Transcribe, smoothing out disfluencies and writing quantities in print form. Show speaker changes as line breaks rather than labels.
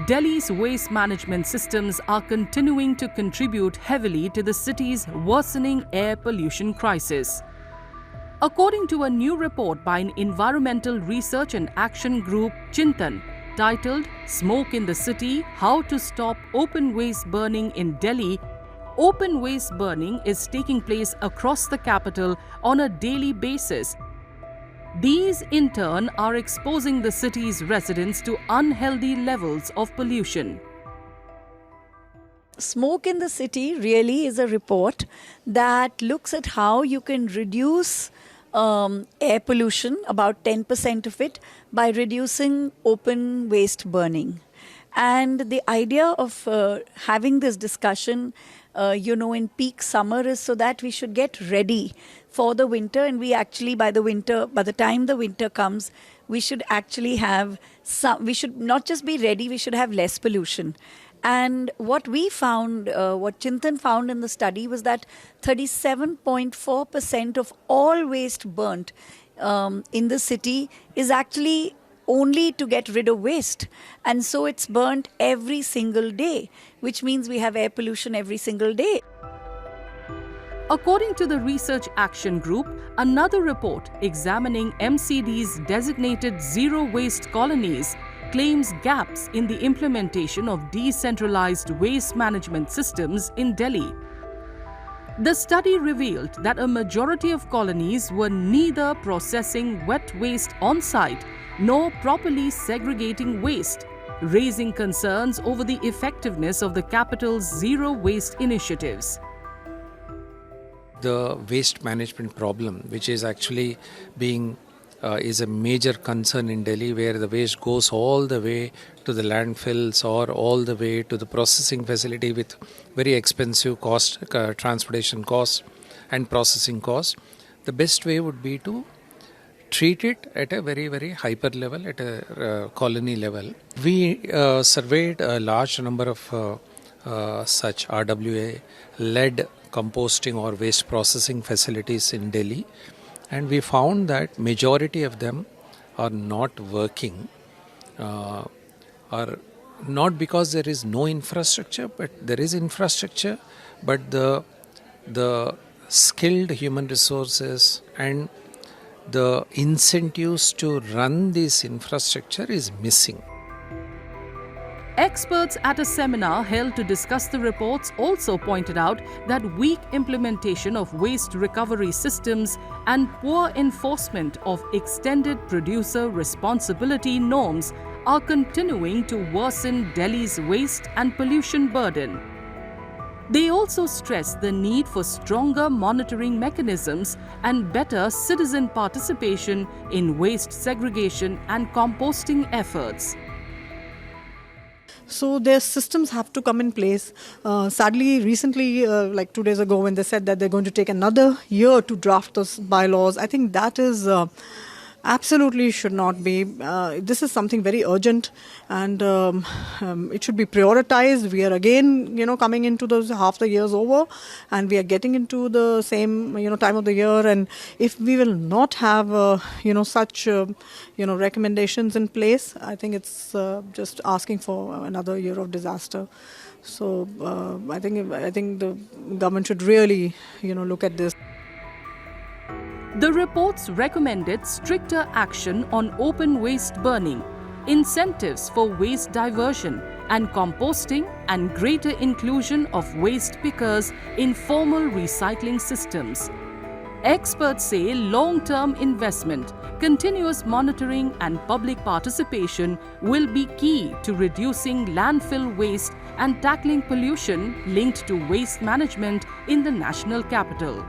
Delhi's waste management systems are continuing to contribute heavily to the city's worsening air pollution crisis. According to a new report by an environmental research and action group, Chintan, titled Smoke in the City: How to Stop Open Waste Burning in Delhi, open waste burning is taking place across the capital on a daily basis. These, in turn, are exposing the city's residents to unhealthy levels of pollution.
Smoke in the City really is a report that looks at how you can reduce air pollution, about 10% of it, by reducing open waste burning. And the idea of having this discussion, in peak summer is so that we should get ready for the winter. And we actually, by the time the winter comes, we should actually we should not just be ready, we should have less pollution. And what we found, what Chintan found in the study was that 37.4% of all waste burnt in the city is actually only to get rid of waste. And so it's burnt every single day, which means we have air pollution every single day.
According to the Research Action Group, another report examining MCD's designated zero waste colonies claims gaps in the implementation of decentralized waste management systems in Delhi. The study revealed that a majority of colonies were neither processing wet waste on-site nor properly segregating waste, raising concerns over the effectiveness of the capital's zero waste initiatives.
The waste management problem, which is actually is a major concern in Delhi, where the waste goes all the way to the landfills or all the way to the processing facility with very expensive transportation costs and processing costs. The best way would be to treat it at a very, very hyper level, at a colony level. We surveyed a large number of such RWA-led composting or waste processing facilities in Delhi, and we found that majority of them are not working, are not because there is no infrastructure, but there is infrastructure, but the skilled human resources and the incentives to run this infrastructure is missing.
Experts at a seminar held to discuss the reports also pointed out that weak implementation of waste recovery systems and poor enforcement of extended producer responsibility norms are continuing to worsen Delhi's waste and pollution burden. They also stress the need for stronger monitoring mechanisms and better citizen participation in waste segregation and composting efforts.
So their systems have to come in place. Sadly, recently, like 2 days ago, when they said that they're going to take another year to draft those bylaws, I think that is absolutely should not be. This is something very urgent, and it should be prioritized. We are again, coming into those half the year's over, and we are getting into the same, time of the year. And if we will not have, such, recommendations in place, I think it's just asking for another year of disaster. So I think the government should really, look at this.
The reports recommended stricter action on open waste burning, incentives for waste diversion and composting, and greater inclusion of waste pickers in formal recycling systems. Experts say long-term investment, continuous monitoring and public participation will be key to reducing landfill waste and tackling pollution linked to waste management in the national capital.